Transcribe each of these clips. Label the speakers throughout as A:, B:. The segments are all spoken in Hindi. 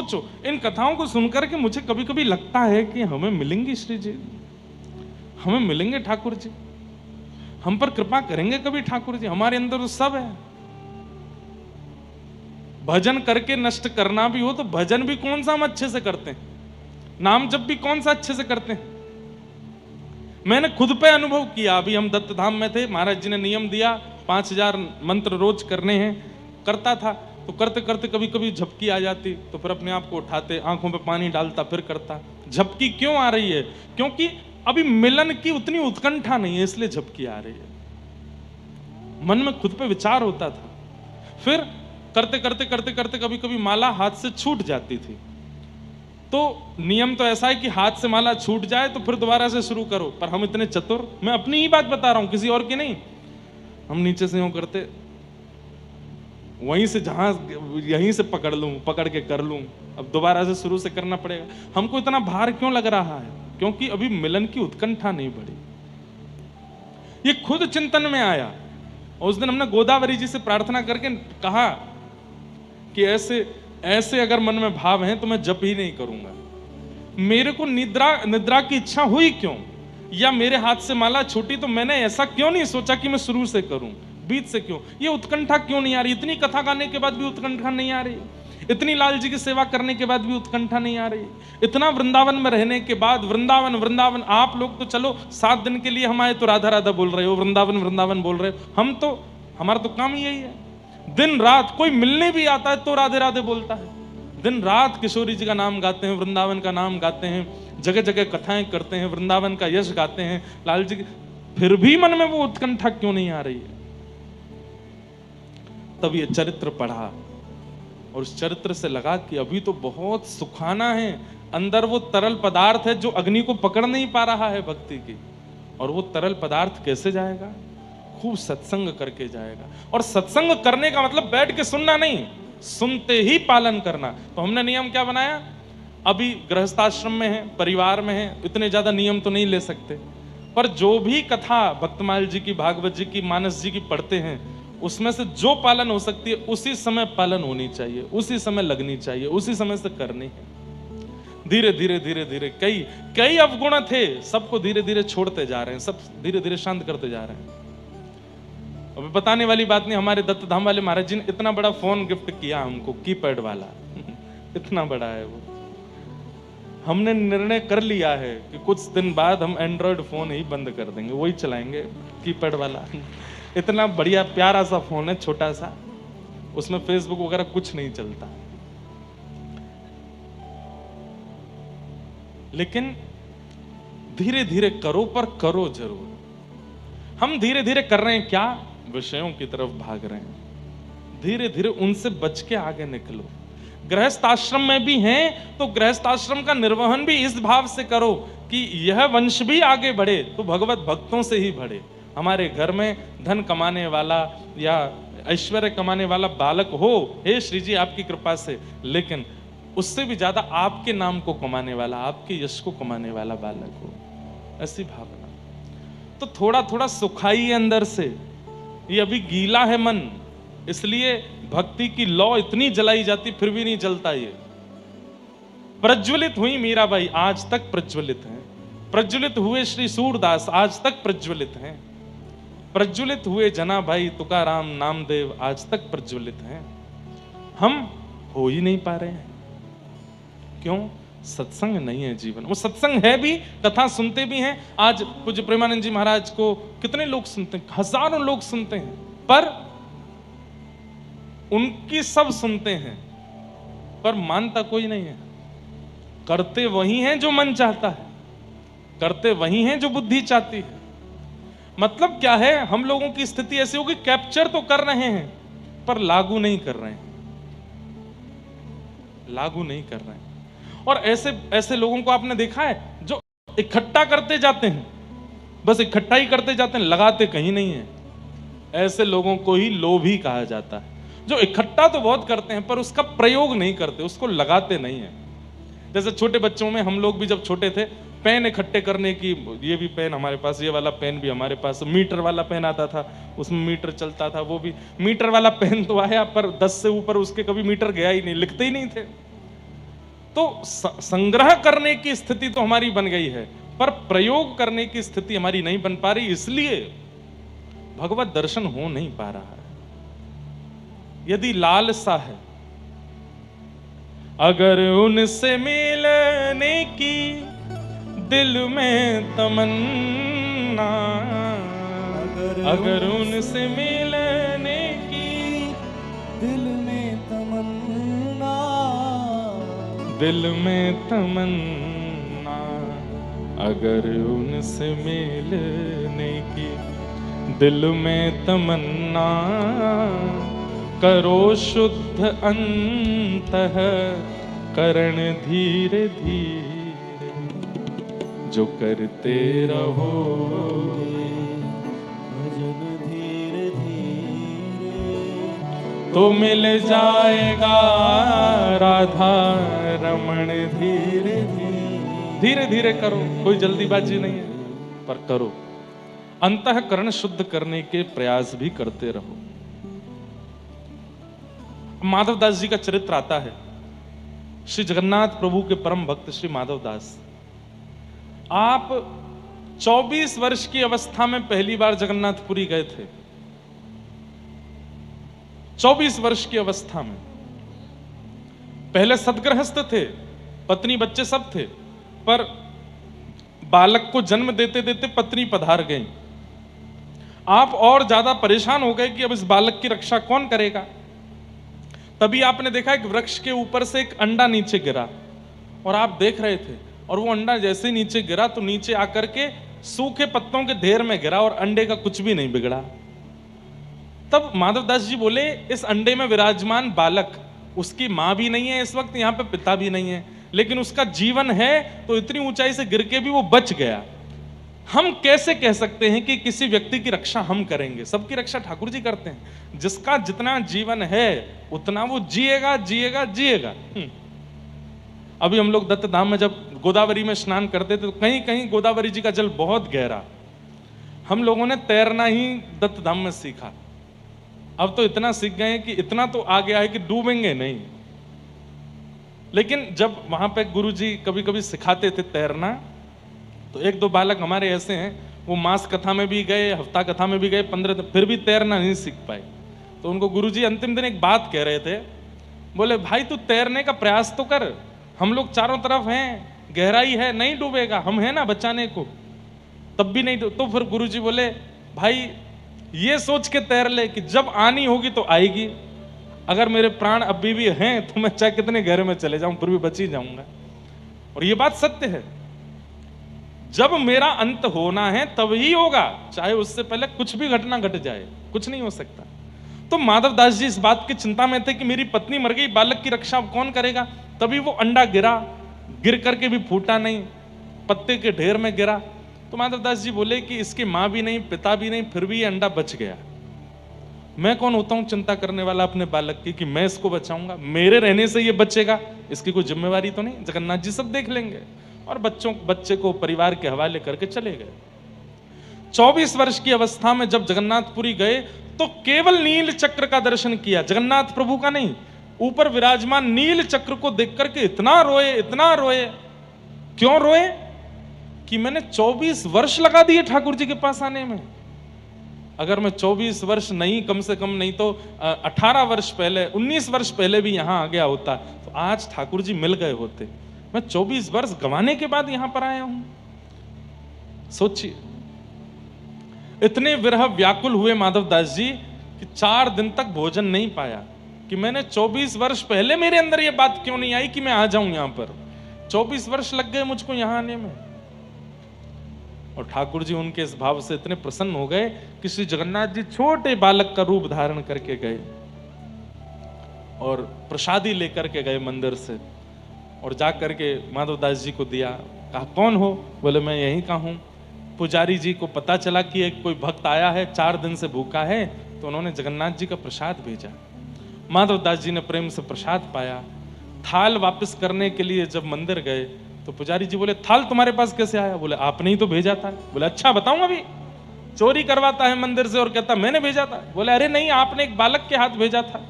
A: सोचो, इन कथाओं को सुनकर के मुझे कभी कभी लगता है कि हमें मिलेंगी श्री जी, हमें मिलेंगे ठाकुर जी, हम पर कृपा करेंगे कभी ठाकुर जी। हमारे अंदर तो सब है। भजन करके नष्ट करना भी हो तो भजन भी कौन सा हम अच्छे से करते हैं, नाम जप भी कौन सा अच्छे से करते हैं। मैंने खुद पे अनुभव किया। अभी हम दत्त धाम में थे, महाराज जी ने नियम दिया 5000 मंत्र रोज करने हैं। करता था तो करते करते कभी कभी झपकी आ जाती, तो फिर अपने आप को उठाते, आंखों पे पानी डालता, फिर करता। झपकी क्यों आ रही है? क्योंकि अभी मिलन की उतनी उत्कंठा नहीं है, इसलिए झपकी आ रही है। मन में खुद पे विचार होता था। फिर करते करते करते करते कभी कभी माला हाथ से छूट जाती थी। तो नियम तो ऐसा है कि हाथ से माला छूट जाए तो फिर दोबारा से शुरू करो, पर हम इतने चतुर, मैं अपनी ही बात बता रहा हूं, किसी और की नहीं। हम नीचे से यूं करते, वहीं से जहां यहीं से पकड़ लूं, पकड़ के कर लूं, अब दोबारा से शुरू से करना पड़ेगा। हमको इतना भार क्यों लग रहा है? क्योंकि अभी मिलन की उत्कंठा नहीं बढ़ी। ये खुद चिंतन में आया। और उस दिन हमने गोदावरी जी से प्रार्थना करके कहा कि ऐसे अगर मन में भाव हैं तो मैं जप ही नहीं करूंगा। मेरे को निद्रा की इच्छा हुई क्यों, या मेरे हाथ से माला छूटी तो मैंने ऐसा क्यों नहीं सोचा कि मैं शुरू से करूं, बीच से क्यों? ये उत्कंठा क्यों नहीं आ रही? इतनी कथा गाने के बाद भी उत्कंठा नहीं आ रही, इतनी लाल जी की सेवा करने के बाद भी उत्कंठा नहीं आ रही, इतना वृंदावन में रहने के बाद। वृंदावन वृंदावन, आप लोग तो चलो 7 दिन के लिए हम आए तो राधा राधा बोल रहे हो, वृंदावन वृंदावन बोल रहे हो। हम तो, हमारा तो काम ही यही है, दिन रात कोई मिलने भी आता है तो राधे राधे बोलता है। दिन रात किशोरी जी का नाम गाते हैं, वृंदावन का नाम गाते हैं, जगह जगह कथाएं करते हैं, वृंदावन का यश गाते हैं, लाल जी की। फिर भी मन में वो उत्कंठा क्यों नहीं आ रही है? तब ये चरित्र पढ़ा और उस चरित्र से लगा कि अभी तो बहुत सुखाना है, अंदर वो तरल पदार्थ है जो अग्नि को पकड़ नहीं पा रहा है भक्ति की। और वो तरल पदार्थ कैसे जाएगा? खूब सत्संग करके जाएगा। और सत्संग करने का मतलब बैठ के सुनना नहीं, सुनते ही पालन करना। तो हमने नियम क्या बनाया? अभी गृहस्थाश्रम में है, परिवार में है, इतने ज्यादा नियम तो नहीं ले सकते, पर जो भी कथा भक्तमाल जी की, भागवत जी की, मानस जी की पढ़ते हैं, उसमें से जो पालन हो सकती है उसी समय पालन होनी चाहिए, उसी समय लगनी चाहिए, उसी समय से करनी है। धीरे धीरे धीरे धीरे कई अवगुण थे, सबको धीरे धीरे छोड़ते जा रहे हैं, सब धीरे धीरे शांत करते जा रहे हैं। अभी बताने वाली बात नहीं, हमारे दत्त धाम वाले महाराज जी ने इतना बड़ा फोन गिफ्ट किया हमको, कीपैड वाला इतना बड़ा है वो। हमने निर्णय कर लिया है कि कुछ दिन बाद हम एंड्रॉयड फोन ही बंद कर देंगे, वही चलाएंगे, कीपैड वाला। इतना बढ़िया प्यारा सा फोन है, छोटा सा, उसमें फेसबुक वगैरह कुछ नहीं चलता। लेकिन धीरे धीरे करो, पर करो जरूर। हम धीरे धीरे कर रहे हैं क्या? विषयों की तरफ भाग रहे हैं। धीरे धीरे उनसे बच के आगे निकलो। गृहस्थ आश्रम में भी हैं तो गृहस्थ आश्रम का निर्वहन भी इस भाव से करो कि यह वंश भी आगे बढ़े तो भगवत भक्तों से ही बढ़े। हमारे घर में धन कमाने वाला या ऐश्वर्य कमाने वाला बालक हो, हे श्री जी आपकी कृपा से, लेकिन उससे भी ज्यादा आपके नाम को कमाने वाला, आपके यश को कमाने वाला बालक हो, ऐसी भावना। तो थोड़ा थोड़ा सुखाई अंदर से। ये अभी गीला है मन, इसलिए भक्ति की लौ इतनी जलाई जाती फिर भी नहीं जलता। ये प्रज्वलित हुई मीराबाई, आज तक प्रज्वलित हैं। प्रज्वलित हुए श्री सूरदास, आज तक प्रज्वलित हैं। प्रज्वलित हुए जनाभाई तुकाराम नामदेव, आज तक प्रज्वलित हैं। हम हो ही नहीं पा रहे हैं। क्यों? सत्संग नहीं है जीवन। वो सत्संग है भी, कथा सुनते भी हैं। आज पूज्य प्रेमानंद जी महाराज को कितने लोग सुनते हैं? हजारों लोग सुनते हैं, पर उनकी सब सुनते हैं, पर मानता कोई नहीं है। करते वही हैं जो मन चाहता है, करते वही हैं जो बुद्धि चाहती है। मतलब क्या है? हम लोगों की स्थिति ऐसी होगी, कैप्चर तो कर रहे हैं पर लागू नहीं कर रहे हैं, लागू नहीं कर रहे हैं। और ऐसे लोगों को आपने देखा है जो इकट्ठा करते जाते हैं, बस इकट्ठा ही करते जाते हैं, लगाते कहीं नहीं है। ऐसे लोगों को ही लोभी कहा जाता है, जो इकट्ठा तो बहुत करते हैं पर उसका प्रयोग नहीं करते, उसको लगाते नहीं है। जैसे छोटे बच्चों में, हम लोग भी जब छोटे थे, पेन इकट्ठे करने की, ये भी पेन हमारे पास, ये वाला पेन भी हमारे पास, मीटर वाला पेन आता था, उसमें मीटर चलता था, वो भी मीटर वाला पेन तो आया, पर 10 से ऊपर उसके कभी मीटर गया ही नहीं, लिखते ही नहीं थे। तो संग्रह करने की स्थिति तो हमारी बन गई है, पर प्रयोग करने की स्थिति हमारी नहीं बन पा रही, इसलिए भगवत दर्शन हो नहीं पा रहा है। यदि लालसा है, अगर उनसे मिलने की दिल में तमन्ना, अगर उनसे मिलने की
B: दिल में तमन्ना,
A: दिल में तमन्ना, अगर उनसे मिलने की दिल में तमन्ना, करो शुद्ध अंतः करण धीरे धीरे, जो करते रहो
B: भजन धीरे धीरे,
A: तो मिल जाएगा राधा रमण धीरे धीरे। धीरे धीरे करो, कोई जल्दीबाजी नहीं है, पर करो। अंतःकरण शुद्ध करने के प्रयास भी करते रहो। माधवदास जी का चरित्र आता है। श्री जगन्नाथ प्रभु के परम भक्त श्री माधवदास, आप 24 वर्ष की अवस्था में पहली बार जगन्नाथपुरी गए थे। 24 वर्ष की अवस्था में। पहले सदगृहस्थ थे, पत्नी बच्चे सब थे, पर बालक को जन्म देते देते पत्नी पधार गई। आप और ज्यादा परेशान हो गए कि अब इस बालक की रक्षा कौन करेगा। तभी आपने देखा एक वृक्ष के ऊपर से एक अंडा नीचे गिरा और आप देख रहे थे, और वो अंडा जैसे ही नीचे गिरा तो नीचे आकर के सूखे पत्तों के ढेर में गिरा और अंडे का कुछ भी नहीं बिगड़ा। तब माधवदास जी बोले, इस अंडे में विराजमान बालक, उसकी मां भी नहीं है इस वक्त यहाँ पे, पिता भी नहीं है, लेकिन उसका जीवन है, तो इतनी ऊंचाई से गिर के भी वो बच गया। हम कैसे कह सकते हैं कि किसी व्यक्ति की रक्षा हम करेंगे? सबकी रक्षा ठाकुर जी करते हैं। जिसका जितना जीवन है उतना वो जिएगा जिएगा जिएगा। अभी हम लोग दत्त धाम में जब गोदावरी में स्नान करते थे तो कहीं कहीं गोदावरी जी का जल बहुत गहरा, हम लोगों ने तैरना ही दत्त धाम में सीखा। अब तो इतना सीख गए हैं कि इतना तो आ गया है कि डूबेंगे नहीं। लेकिन जब वहां पे गुरु जी कभी कभी सिखाते थे तैरना, तो एक दो बालक हमारे ऐसे हैं, वो मास कथा में भी गए, हफ्ता कथा में भी गए, 15 दिन, फिर भी तैरना नहीं सीख पाए। तो उनको गुरुजी अंतिम दिन एक बात कह रहे थे, बोले भाई तू तैरने का प्रयास तो कर, हम लोग चारों तरफ हैं, गहराई है, नहीं डूबेगा, हम हैं ना बचाने को, तब भी नहीं। तो फिर गुरुजी बोले भाई ये सोच के तैर ले कि जब आनी होगी तो आएगी, अगर मेरे प्राण अभी भी हैं तो मैं चाहे कितने गहरे में चले जाऊं फिर भी बच ही जाऊंगा। और ये बात सत्य है, जब मेरा अंत होना है तभी होगा, चाहे उससे पहले कुछ भी घटना घट जाए, कुछ नहीं हो सकता। तो माधवदास जी इस बात की चिंता में थे कि मेरी पत्नी मर गई, बालक की रक्षा कौन करेगा। तभी वो अंडा गिरा, गिर करके भी फूटा नहीं, पत्ते के ढेर में गिरा। तो माधवदास जी बोले कि इसकी मां भी नहीं, पिता भी नहीं, फिर भी ये अंडा बच गया। मैं कौन होता हूं चिंता करने वाला अपने बालक की कि मैं इसको बचाऊंगा, मेरे रहने से ये बचेगा, इसकी कोई जिम्मेवारी तो नहीं, जगन्नाथ जी सब देख लेंगे। और बच्चे को परिवार के हवाले करके चले गए। 24 वर्ष की अवस्था में जब जगन्नाथपुरी गए तो केवल नील चक्र का दर्शन किया, जगन्नाथ प्रभु का नहीं। ऊपर विराजमान नील चक्र को देख करके इतना रोए, इतना रोए। क्यों रोए? कि मैंने 24 वर्ष लगा दिए ठाकुर जी के पास आने में। अगर मैं 24 वर्ष नहीं, कम से कम नहीं तो 18 वर्ष पहले, 19 वर्ष पहले भी यहां आ गया होता तो आज ठाकुर जी मिल गए होते। मैं 24 वर्ष गंवाने के बाद यहां पर आया हूं। सोचिए, इतने विरह व्याकुल हुए माधवदास जी कि 4 दिन तक भोजन नहीं पाया। कि मैंने 24 वर्ष पहले मेरे अंदर यह बात क्यों नहीं आई कि मैं आ जाऊं यहां पर। 24 वर्ष लग गए मुझको यहां आने में। और ठाकुर जी उनके इस भाव से इतने प्रसन्न हो गए कि श्री जगन्नाथ जी छोटे बालक का रूप धारण करके गए और प्रसादी लेकर के गए मंदिर से, और जा करके माधवदास जी को दिया। कहा कौन हो? बोले मैं यहीं का हूं। पुजारी जी को पता चला कि एक कोई भक्त आया है, 4 दिन से भूखा है, तो उन्होंने जगन्नाथ जी का प्रसाद भेजा। माधवदास जी ने प्रेम से प्रसाद पाया। थाल वापस करने के लिए जब मंदिर गए तो पुजारी जी बोले थाल तुम्हारे पास कैसे आया? बोले आपने ही तो भेजा था। बोले अच्छा बताऊं? अभी चोरी करवाता है मंदिर से और कहता मैंने भेजा था। बोले अरे नहीं, आपने एक बालक के हाथ भेजा था।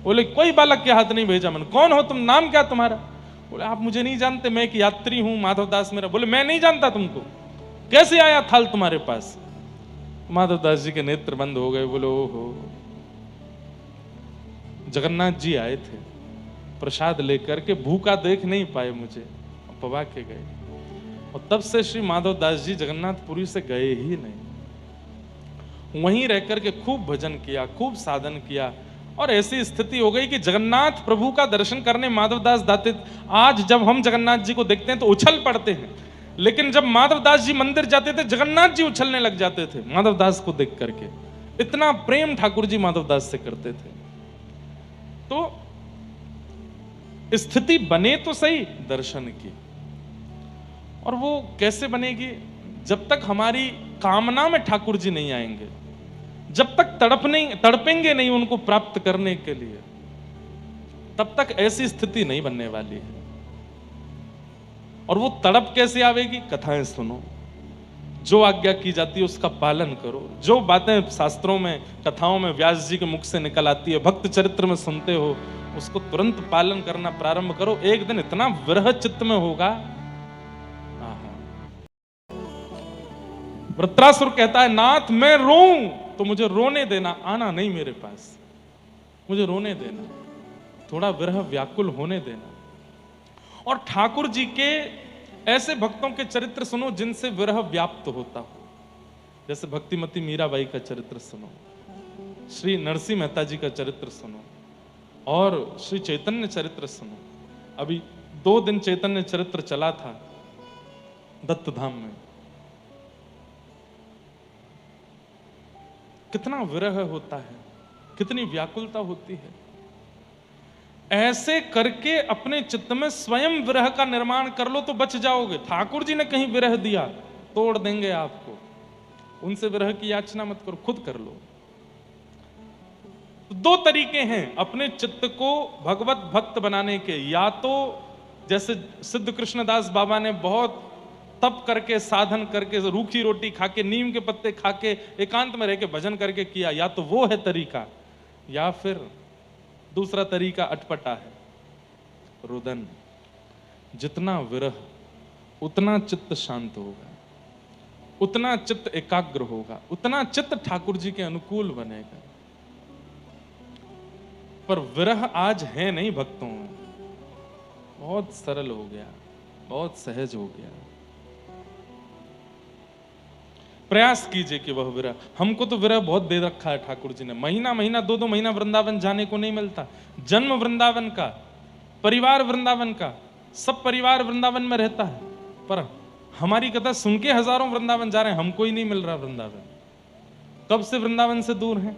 A: बोले कोई बालक के हाथ नहीं भेजा मैंने। कौन हो तुम? नाम क्या तुम्हारा? बोले आप मुझे नहीं जानते, मैं एक यात्री हूं, माधवदास मेरा। बोले मैं नहीं जानता तुमको, कैसे आया थाल तुम्हारे पास? माधवदास जी के नेत्र बंद हो गए। बोले ओहो, जगन्नाथ जी आए थे प्रसाद लेकर के, भूखा देख नहीं पाए मुझे, पवा के गए। और तब से श्री माधवदास जी जगन्नाथपुरी से गए ही नहीं। वहीं रह करके खूब भजन किया, खूब साधन किया, और ऐसी स्थिति हो गई कि जगन्नाथ प्रभु का दर्शन करने माधवदास जाते। आज जब हम जगन्नाथ जी को देखते हैं तो उछल पड़ते हैं, लेकिन जब माधवदास जी मंदिर जाते थे जगन्नाथ जी उछलने लग जाते थे माधवदास को देख करके। इतना प्रेम ठाकुर जी माधवदास से करते थे। तो स्थिति बने तो सही दर्शन की, और वो कैसे बनेगी? जब तक हमारी कामना में ठाकुर जी नहीं आएंगे, जब तक तड़पेंगे नहीं उनको प्राप्त करने के लिए, तब तक ऐसी स्थिति नहीं बनने वाली है। और वो तड़प कैसे आवेगी? कथाएं सुनो, जो आज्ञा की जाती है उसका पालन करो, जो बातें शास्त्रों में कथाओं में व्यास जी के मुख से निकल आती है, भक्त चरित्र में सुनते हो, उसको तुरंत पालन करना प्रारंभ करो। एक दिन इतना विरह चित्त में होगा। वृत्रासुर कहता है नाथ मैं रोऊं तो मुझे रोने देना, आना नहीं मेरे पास, मुझे रोने देना, थोड़ा विरह व्याकुल होने देना। और ठाकुर जी के ऐसे भक्तों के चरित्र सुनो जिनसे विरह व्याप्त होता हो। जैसे भक्तिमती मीराबाई का चरित्र सुनो, श्री नरसिंह मेहता जी का चरित्र सुनो, और श्री चैतन्य चरित्र सुनो। अभी 2 दिन चैतन्य चरित्र चला था दत्त धाम में। कितना विरह होता है, कितनी व्याकुलता होती है। ऐसे करके अपने चित्त में स्वयं विरह का निर्माण कर लो तो बच जाओगे। ठाकुर जी ने कहीं विरह दिया तोड़ देंगे आपको। उनसे विरह की याचना मत करो, खुद कर लो। तो 2 तरीके हैं अपने चित्त को भगवत भक्त बनाने के। या तो जैसे सिद्ध कृष्णदास बाबा ने बहुत तप करके, साधन करके, रूखी रोटी खा के, नीम के पत्ते खा के, एकांत में रह के भजन करके किया, या तो वो है तरीका। या फिर दूसरा तरीका अटपटा है, रुदन। जितना विरह उतना चित्त शांत होगा, उतना चित्त एकाग्र होगा, उतना चित्त ठाकुर जी के अनुकूल बनेगा। पर विरह आज है नहीं भक्तों में, बहुत सरल हो गया, बहुत सहज हो गया। प्रयास कीजिए कि वह विरह, हमको तो विरह बहुत दे रखा है ठाकुर जी ने। महीना महीना 2-2 महीना वृंदावन जाने को नहीं मिलता। जन्म वृंदावन का, परिवार वृंदावन का, सब परिवार वृंदावन में रहता है, पर हमारी कथा सुन के हजारों वृंदावन जा रहे हैं, हमको ही नहीं मिल रहा वृंदावन। कब से वृंदावन से दूर हैं?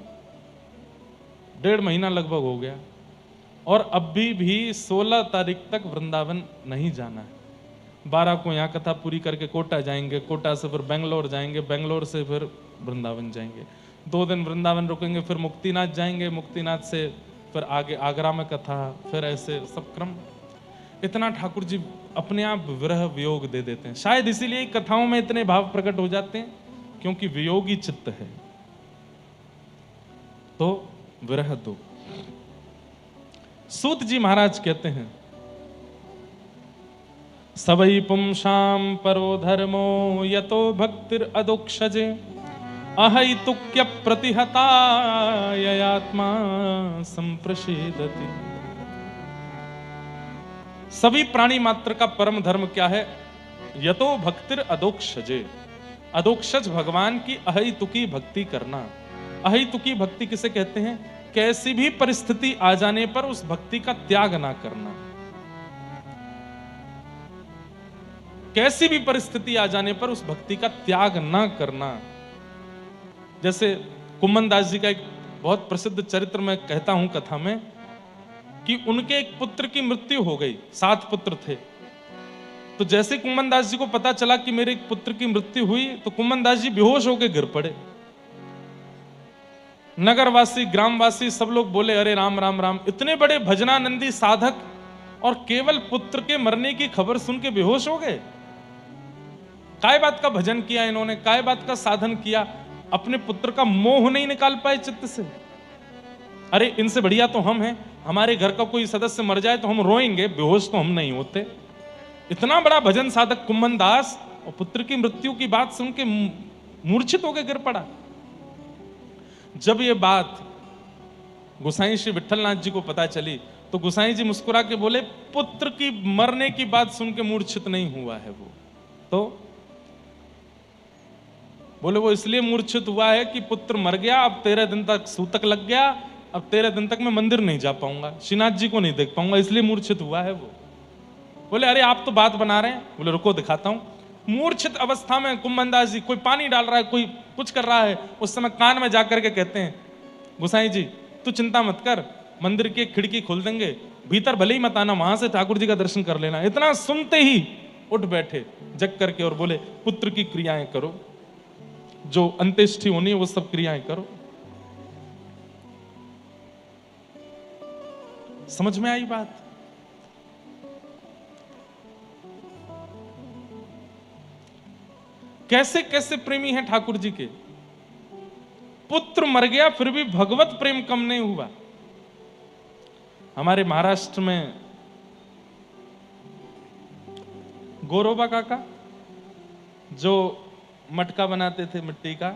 A: 1.5 महीना लगभग हो गया, और अभी भी 16 तारीख तक वृंदावन नहीं जाना है। 12 को यहाँ कथा पूरी करके कोटा जाएंगे, कोटा से फिर बेंगलोर जाएंगे, बेंगलोर से फिर वृंदावन जाएंगे, 2 दिन वृंदावन रुकेंगे, फिर मुक्तिनाथ जाएंगे, मुक्तिनाथ से फिर आगे आगरा में कथा, फिर ऐसे सब क्रम। इतना ठाकुर जी अपने आप विरह वियोग दे देते हैं। शायद इसीलिए कथाओं में इतने भाव प्रकट हो जाते हैं, क्योंकि वियोगी चित्त है तो विरह दो। सूत जी महाराज कहते हैं सबई पुंसाम परो धर्मो यतो भक्तिर अदोक्षजे अहैतुक्य प्रतिहता ययात्मा संप्रषेदति। सभी प्राणी मात्र का परम धर्म क्या है? यतो भक्तिर अदोक्षजे, अदोक्षज भगवान की अहैतुकी भक्ति करना। अहैतुकी भक्ति किसे कहते हैं? कैसी भी परिस्थिति आ जाने पर उस भक्ति का त्याग ना करना। कैसी भी परिस्थिति आ जाने पर उस भक्ति का त्याग ना करना। जैसे कुम्मन दास जी का एक बहुत प्रसिद्ध चरित्र मैं कहता हूं कथा में, कि उनके एक पुत्र की मृत्यु हो गई, 7 पुत्र थे। तो जैसे कुम्मन दास जी को पता चला कि मेरे एक पुत्र की मृत्यु हुई, तो कुम्मन दास जी बेहोश होकर गिर पड़े। नगरवासी, ग्रामवासी सब लोग बोले अरे राम राम राम। इतने बड़े भजनानंदी साधक और केवल पुत्र के मरने की खबर सुन के बेहोश हो गए। काय बात का भजन किया इन्होंने, काय बात का साधन किया, अपने पुत्र का मोह नहीं निकाल पाए चित्त से। अरे इनसे बढ़िया तो हम हैं, हमारे घर का कोई सदस्य मर जाए तो हम रोएंगे, बेहोश तो हम नहीं होते। इतना बड़ा भजन साधक कुम्भन दास और पुत्र की मृत्यु की बात सुन के मूर्छित होकर गिर पड़ा। जब ये बात गोसाई श्री विठलनाथ जी को पता चली तो गोसाई जी मुस्कुरा के बोले, पुत्र की मरने की बात सुन के मूर्छित नहीं हुआ है वो। तो बोले वो इसलिए मूर्छित हुआ है कि पुत्र मर गया, अब 13 दिन तक सूतक लग गया, अब 13 दिन तक मैं मंदिर नहीं जा पाऊंगा, श्रीनाथ जी को नहीं देख पाऊंगा, इसलिए मूर्छित हुआ है वो। बोले अरे आप तो बात बना रहे हैं। बोले रुको दिखाता हूं। मूर्छित अवस्था में कुम्भनदास जी, कोई पानी डाल रहा है, कोई कुछ कर रहा है, उस समय कान में जाकर के कहते हैं, गोसाई जी तू चिंता मत कर, मंदिर की एक खिड़की खोल देंगे, भीतर भले ही मत आना, वहां से ठाकुर जी का दर्शन कर लेना। इतना सुनते ही उठ बैठे जग करके और बोले पुत्र की क्रियाएं करो, जो अंत्येष्टि होनी है वो सब क्रियाएं करो। समझ में आई बात? कैसे कैसे प्रेमी हैं ठाकुर जी के। पुत्र मर गया फिर भी भगवत प्रेम कम नहीं हुआ। हमारे महाराष्ट्र में गोरोबा काका जो मटका बनाते थे मिट्टी का,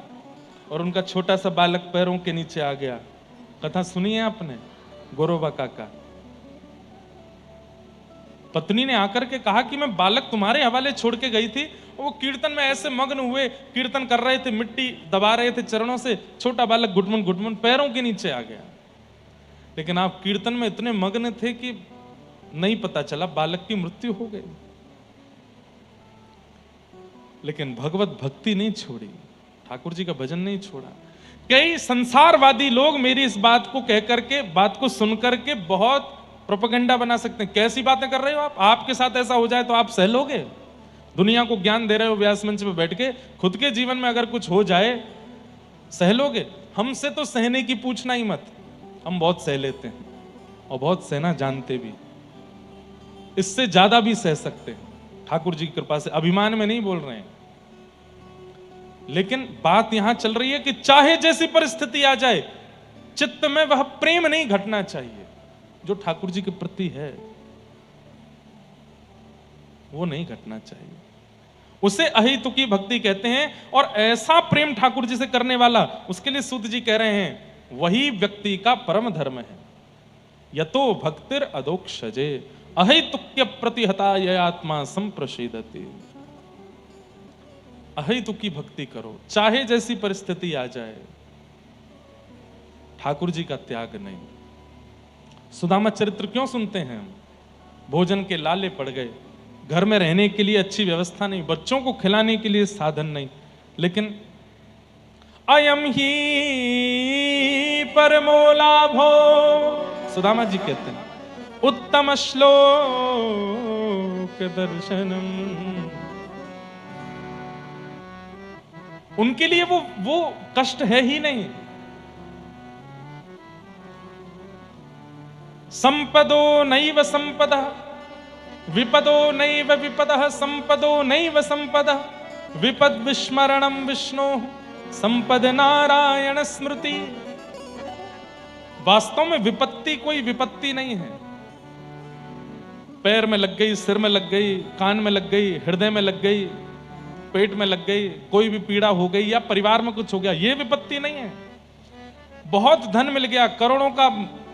A: और उनका छोटा सा बालक पैरों के नीचे आ गया। कथा सुनी है आपने? गोरोबा काका, पत्नी ने आकर के कहा कि मैं बालक तुम्हारे हवाले छोड़ के गई थी, और वो कीर्तन में ऐसे मग्न हुए, कीर्तन कर रहे थे, मिट्टी दबा रहे थे चरणों से, छोटा बालक घुटमुन घुटमुन पैरों के नीचे आ गया। लेकिन आप कीर्तन में इतने मग्न थे कि नहीं पता चला, बालक की मृत्यु हो गई। लेकिन भगवत भक्ति नहीं छोड़ी, ठाकुर जी का भजन नहीं छोड़ा। कई संसारवादी लोग मेरी इस बात को कह करके, बात को सुन करके बहुत प्रोपेगेंडा बना सकते हैं। कैसी बातें कर रहे हो आप? आपके साथ ऐसा हो जाए तो आप सह लोगे? दुनिया को ज्ञान दे रहे हो व्यास मंच पे बैठ के, खुद के जीवन में अगर कुछ हो जाए सह लोगे? हमसे तो सहने की पूछना ही मत, हम बहुत सह लेते हैं और बहुत सहना जानते भी, इससे ज्यादा भी सह सकते हैं ठाकुर जी की कृपा से। अभिमान में नहीं बोल रहे हैं, लेकिन बात यहां चल रही है कि चाहे जैसी परिस्थिति आ जाए, चित्त में वह प्रेम नहीं घटना चाहिए जो ठाकुर जी के प्रति है, वो नहीं घटना चाहिए। उसे अहितुकी भक्ति कहते हैं। और ऐसा प्रेम ठाकुर जी से करने वाला, उसके लिए सूत जी कह रहे हैं, वही व्यक्ति का परम धर्म है। यतो भक्तिर अदोक्षजे अहितुक्य प्रतिहता यह आत्मा संप्रशीदति। अहितुकी भक्ति करो, चाहे जैसी परिस्थिति आ जाए, ठाकुर जी का त्याग नहीं। सुदामा चरित्र क्यों सुनते हैं हम? भोजन के लाले पड़ गए, घर में रहने के लिए अच्छी व्यवस्था नहीं, बच्चों को खिलाने के लिए साधन नहीं, लेकिन अयम ही परमो लाभो, सुदामा जी कहते हैं, उत्तम श्लोक दर्शनम। उनके लिए वो कष्ट है ही नहीं। संपदो नैव संपदा विपदो नैव विपदः संपदो नैव संपदः विपद विस्मरणं विष्णोः संपद नारायण स्मृति। वास्तव में विपत्ति कोई विपत्ति नहीं है। पैर में लग गई, सिर में लग गई, कान में लग गई, हृदय में लग गई, पेट में लग गई, कोई भी पीड़ा हो गई या परिवार में कुछ हो गया, ये विपत्ति नहीं है। बहुत धन मिल गया, करोड़ों का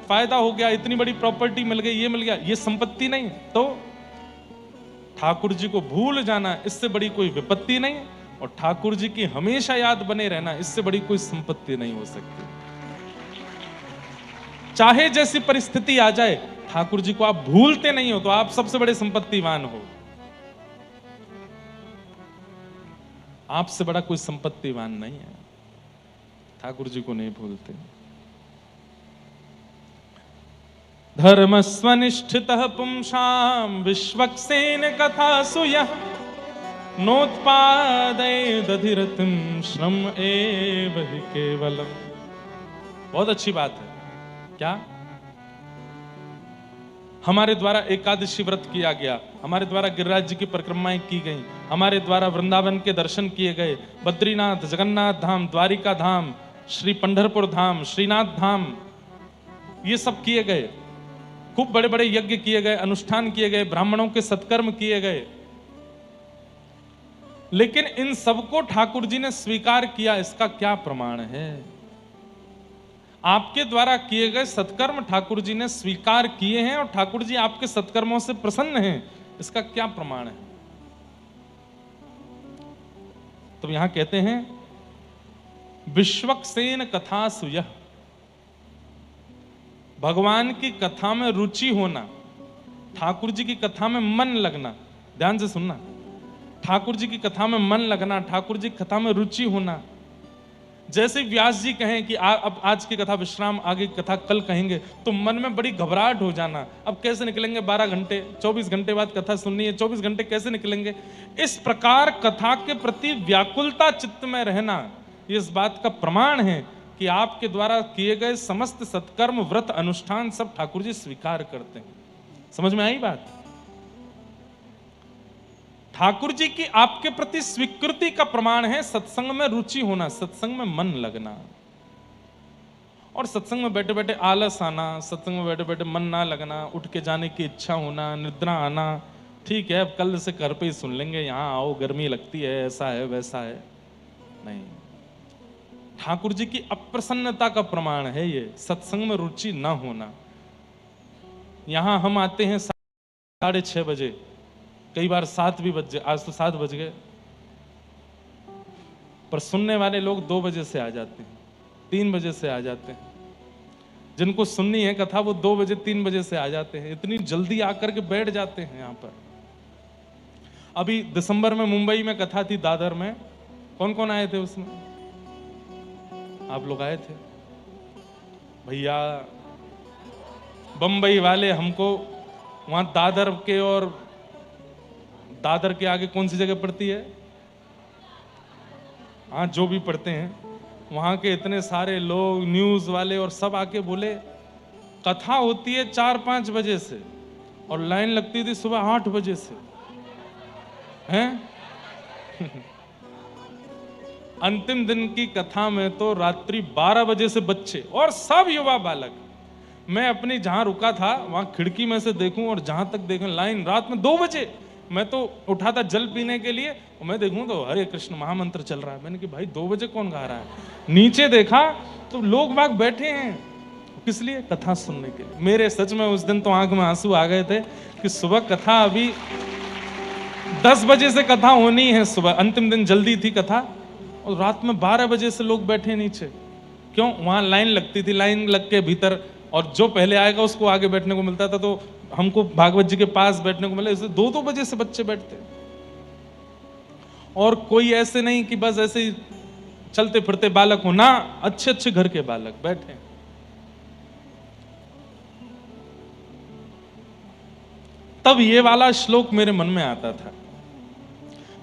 A: फायदा हो गया, इतनी बड़ी प्रॉपर्टी मिल गई, ये मिल गया, ये संपत्ति नहीं। तो ठाकुर जी को भूल जाना, इससे बड़ी कोई विपत्ति नहीं, और ठाकुर जी की हमेशा याद बने रहना, इससे बड़ी कोई संपत्ति नहीं हो सकती। चाहे जैसी परिस्थिति आ जाए, ठाकुर जी को आप भूलते नहीं हो तो आप सबसे बड़े संपत्तिवान हो। आपसे बड़ा कोई संपत्तिवान नहीं है, ठाकुर जी को नहीं भूलते। धर्मस्वनिष्ठितः पुंसां विश्वक्सेन कथासु यः नोत्पादयेदधिरतिं श्रम एव हि केवलम्। बहुत अच्छी बात है। क्या? हमारे द्वारा एकादशी व्रत किया गया, हमारे द्वारा गिरिराज जी की परिक्रमाएं की गई, हमारे द्वारा वृंदावन के दर्शन किए गए, बद्रीनाथ, जगन्नाथ धाम, द्वारिका धाम, श्री पंढरपुर धाम, श्रीनाथ धाम, ये सब किए गए, खूब बड़े बड़े यज्ञ किए गए, अनुष्ठान किए गए, ब्राह्मणों के सत्कर्म किए गए, लेकिन इन सबको ठाकुर जी ने स्वीकार किया, इसका क्या प्रमाण है? आपके द्वारा किए गए सत्कर्म ठाकुर जी ने स्वीकार किए हैं और ठाकुर जी आपके सत्कर्मों से प्रसन्न हैं, इसका क्या प्रमाण है? तो यहां कहते हैं विश्वक्सेन कथा सुयः, भगवान की कथा में रुचि होना, ठाकुर जी की कथा में मन लगना, ध्यान से सुनना, ठाकुर जी की कथा में मन लगना, ठाकुर जी की कथा में रुचि होना। जैसे व्यास जी कहें कि अब आज की कथा विश्राम, आगे की कथा कल कहेंगे, तो मन में बड़ी घबराहट हो जाना, अब कैसे निकलेंगे 12 घंटे, 24 घंटे बाद कथा सुननी है, 24 घंटे कैसे निकलेंगे? इस प्रकार कथा के प्रति व्याकुलता चित्त में रहना, ये इस बात का प्रमाण है कि आपके द्वारा किए गए समस्त सत्कर्म, व्रत, अनुष्ठान सब ठाकुर जी स्वीकार करते हैं। समझ में आई बात? ठाकुर जी की आपके प्रति स्वीकृति का प्रमाण है सत्संग में रुचि होना, सत्संग में मन लगना। और सत्संग में बैठे बैठे आलस आना, सत्संग में बैठे बैठे मन ना लगना, उठ के जाने की इच्छा होना, निद्रा आना, ठीक है अब कल से घर पे ही सुन लेंगे, यहां आओ गर्मी लगती है, ऐसा है वैसा है, नहीं। ठाकुर जी की अप्रसन्नता का प्रमाण है ये, सत्संग में रुचि ना होना। यहां हम आते हैं 6:30 बजे, कई बार 7 भी बज गए, आज तो 7 बज गए, पर सुनने वाले लोग 2 बजे से आ जाते हैं, 3 बजे से आ जाते हैं। जिनको सुननी है कथा वो 2 बजे 3 बजे से आ जाते हैं, इतनी जल्दी आकर के बैठ जाते हैं यहां पर। अभी दिसंबर में मुंबई में कथा थी, दादर में, कौन कौन आए थे उसमें? आप लोग आए थे भैया। बंबई वाले हमको वहां दादर के, और दादर के आगे कौन सी जगह पड़ती है, हाँ जो भी पढ़ते हैं, वहां के इतने सारे लोग, न्यूज वाले और सब आके बोले कथा होती है 4-5 बजे से और लाइन लगती थी सुबह 8 बजे से, हैं? अंतिम दिन की कथा में तो रात्रि 12 बजे से बच्चे और सब युवा बालक, मैं अपनी जहां रुका था वहां खिड़की में से देखूं और जहां तक देखूं लाइन, रात में 2 बजे मैं तो उठा था जल पीने के लिए, और मैं देखूं तो हरे कृष्ण महामंत्र चल रहा है। मैंने कहा भाई 2 बजे कौन गा रहा है? नीचे देखा तो लोग बाग बैठे हैं, किस लिए? कथा सुनने के लिए। मेरे सच में उस दिन तो आंख में आंसू आ गए थे कि सुबह कथा, अभी 10 बजे से कथा होनी है सुबह, अंतिम दिन जल्दी थी कथा, और रात में 12 बजे से लोग बैठे नीचे। क्यों? वहां लाइन लगती थी, लाइन लग के भीतर, और जो पहले आएगा उसको आगे बैठने को मिलता था, तो हमको भागवत जी के पास बैठने को मिला, इसलिए 2-2 बजे से बच्चे बैठते। और कोई ऐसे नहीं कि बस ऐसे ही चलते फिरते बालक हो ना, अच्छे अच्छे घर के बालक बैठे। तब ये वाला श्लोक मेरे मन में आता था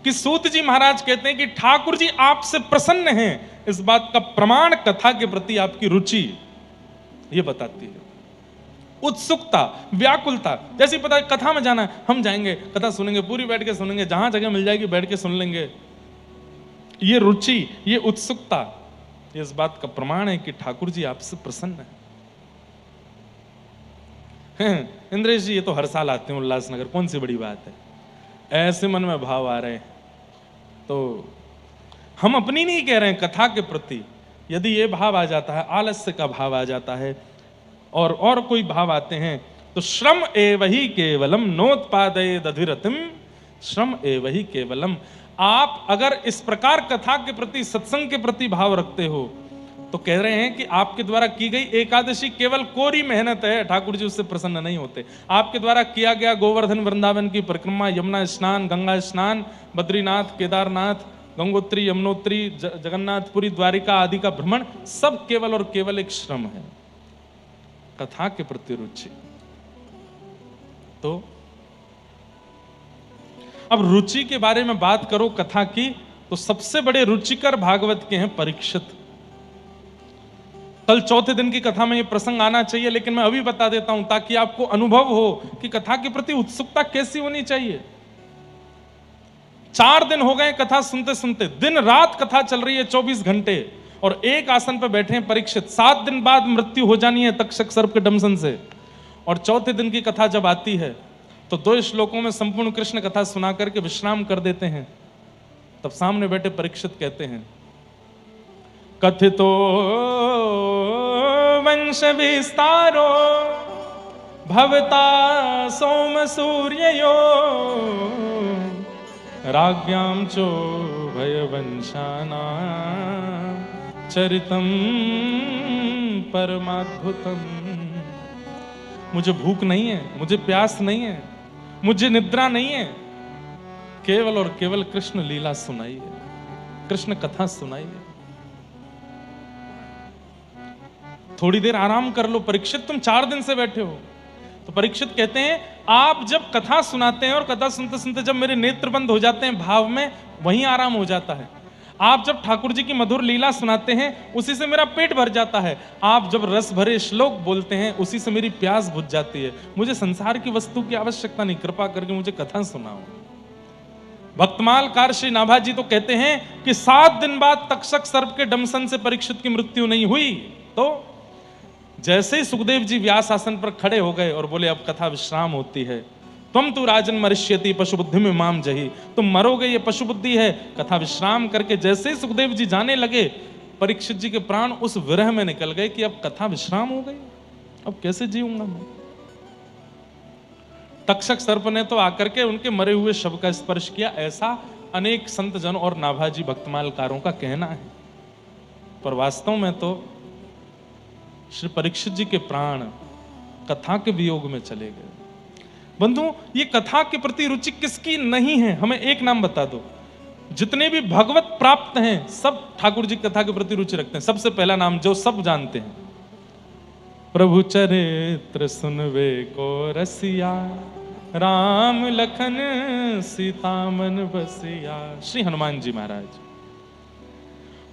A: कि सूत जी महाराज कहते हैं कि ठाकुर जी आपसे प्रसन्न हैं, इस बात का प्रमाण कथा के प्रति आपकी रुचि ये बताती है। उत्सुकता, व्याकुलता, जैसे पता है कथा में जाना है, हम जाएंगे कथा सुनेंगे, पूरी बैठ के सुनेंगे, जहां जगह मिल जाएगी बैठ के सुन लेंगे, ये रुचि, ये उत्सुकता, ये इस बात का प्रमाण है कि ठाकुर जी आपसे प्रसन्न हैं। इंद्रेश जी ये तो हर साल आते हैं उल्लासनगर, कौन सी बड़ी बात है? ऐसे मन में भाव आ रहे हैं, तो हम अपनी नहीं कह रहे हैं, कथा के प्रति यदि ये भाव आ जाता है, आलस्य का भाव आ जाता है, और कोई भाव आते हैं, तो श्रम एव ही केवलम नोत्पादये दधिरतिम, श्रम एव ही केवलम। आप अगर इस प्रकार कथा के प्रति, सत्संग के प्रति भाव रखते हो, तो कह रहे हैं कि आपके द्वारा की गई एकादशी केवल कोरी मेहनत है, ठाकुर जी उससे प्रसन्न नहीं होते। आपके द्वारा किया गया गोवर्धन वृंदावन की परिक्रमा, यमुना स्नान, गंगा स्नान, बद्रीनाथ, केदारनाथ, गंगोत्री, यमुनोत्री, जगन्नाथपुरी, द्वारिका आदि का भ्रमण, सब केवल और केवल एक श्रम है। कथा के प्रति रुचि, तो अब रुचि के बारे में बात करो कथा की, तो सबसे बड़े रुचिकर भागवत के हैं परीक्षित। कल चौथे दिन की कथा में ये प्रसंग आना चाहिए, लेकिन मैं अभी बता देता हूं ताकि आपको अनुभव हो कि कथा के प्रति उत्सुकता कैसी होनी चाहिए। 4 दिन हो गए कथा सुनते सुनते, दिन रात कथा चल रही है 24 घंटे, और एक आसन पर बैठे हैं परीक्षित। 7 दिन बाद मृत्यु हो जानी है तक्षक सर्प के दंशन से, और चौथे दिन की कथा जब आती है तो 2 श्लोकों में संपूर्ण कृष्ण कथा सुना करके विश्राम कर देते हैं। तब सामने बैठे परीक्षित कहते हैं, कथितो वंश विस्तारो भवता सोम सूर्ययो राज्ञां चो भयवंशाना चरितम परमाद्भुतम। मुझे भूख नहीं है, मुझे प्यास नहीं है, मुझे निद्रा नहीं है, केवल और केवल कृष्ण लीला सुनाई है, कृष्ण कथा सुनाई है। थोड़ी देर आराम कर लो परीक्षित, तुम 4 दिन से बैठे हो। तो परीक्षित कहते हैं, आप जब कथा सुनाते हैं और कथा सुनते सुनते जब मेरे नेत्र बंद हो जाते हैं भाव में, वहीं आराम हो जाता है। आप जब ठाकुर जी की मधुर लीला सुनाते हैं उसी से मेरा पेट भर जाता है। आप जब रस भरे श्लोक बोलते हैं उसी से मेरी प्यास बुझ जाती है। मुझे संसार की वस्तु की आवश्यकता नहीं, कृपा करके मुझे कथा सुनाओ। भक्तमालकार श्री नाभाजी तो कहते हैं कि 7 दिन बाद तक्षक सर्प के दंशन से परीक्षित की मृत्यु नहीं हुई। तो जैसे ही सुखदेव जी व्यास आसन पर खड़े हो गए और बोले अब कथा विश्राम होती है, तुम तो राजन मरिष्यति पशु बुद्धि में माम जही, तुम मरोगे ये पशु बुद्धि है। कथा विश्राम करके जैसे ही सुखदेव जी जाने लगे, परीक्षित जी के प्राण उस विरह में निकल गए कि अब कथा विश्राम हो गई, अब कैसे जीऊंगा मैं। तक्षक सर्प ने तो आकर के उनके मरे हुए शव का स्पर्श किया, ऐसा अनेक संत जन और नाभाजी भक्तमालकारों का कहना है। पर वास्तव में तो श्री परीक्षित जी के प्राण कथा के वियोग में चले गए। बंधु, ये कथा के प्रति रुचि किसकी नहीं है, हमें एक नाम बता दो। जितने भी भगवत प्राप्त हैं सब ठाकुर जी कथा के प्रति रुचि रखते हैं। सबसे पहला नाम जो सब जानते हैं, प्रभु चरित्र सुनवे को रसिया, राम लखन सीता मन बसिया, श्री हनुमान जी महाराज।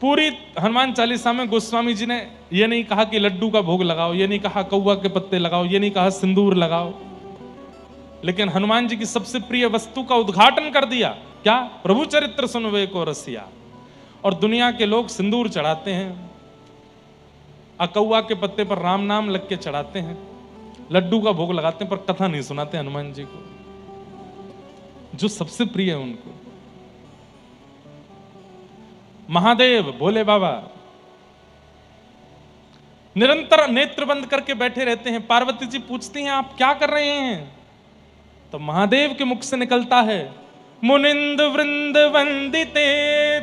A: पूरी हनुमान चालीसा में गोस्वामी जी ने यह नहीं कहा कि लड्डू का भोग लगाओ, ये नहीं कहा कौवा के पत्ते लगाओ, ये नहीं कहा सिंदूर लगाओ, लेकिन हनुमान जी की सबसे प्रिय वस्तु का उद्घाटन कर दिया। क्या? प्रभु चरित्र सुनवे को रसिया। और दुनिया के लोग सिंदूर चढ़ाते हैं, अकौवा के पत्ते पर राम नाम लग के चढ़ाते हैं, लड्डू का भोग लगाते हैं, पर कथा नहीं सुनाते हनुमान जी को, जो सबसे प्रिय है उनको। महादेव भोले बाबा निरंतर नेत्र बंद करके बैठे रहते हैं। पार्वती जी पूछती हैं आप क्या कर रहे हैं? तो महादेव के मुख से निकलता है, मुनिंद वृंद वंदिते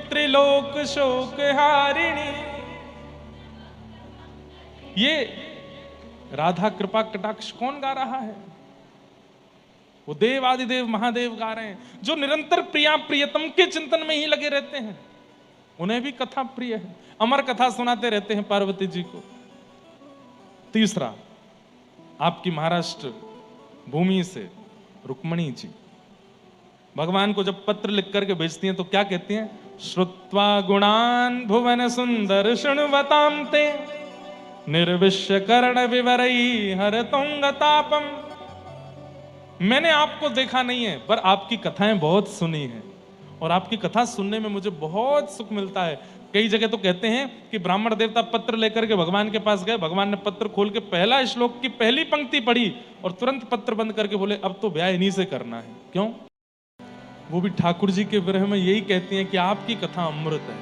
A: त्रिलोक शोक हारिणी। ये राधा कृपा कटाक्ष कौन गा रहा है? वो देव आदिदेव महादेव गा रहे हैं, जो निरंतर प्रिया प्रियतम के चिंतन में ही लगे रहते हैं। उन्हें भी कथा प्रिय है, अमर कथा सुनाते रहते हैं पार्वती जी को। तीसरा, आपकी महाराष्ट्र भूमि से रुक्मणी जी भगवान को जब पत्र लिख करके भेजती हैं तो क्या कहती हैं? श्रुत्वा गुणान भुवन सुंदर शृण्वतां ते निर्विश्य कर्ण विवरई हरतुंगतापम। मैंने आपको देखा नहीं है, पर आपकी कथाएं बहुत सुनी हैं, और आपकी कथा सुनने में मुझे बहुत सुख मिलता है। कई जगह तो कहते हैं कि ब्राह्मण देवता पत्र लेकर के भगवान के पास गए, भगवान ने पत्र खोल के पहला श्लोक की पहली पंक्ति पढ़ी और तुरंत पत्र बंद करके बोले अब तो ब्याह इन्हीं से करना है। क्यों? वो भी ठाकुर जी के विरह में यही कहती हैं कि आपकी कथा अमृत है।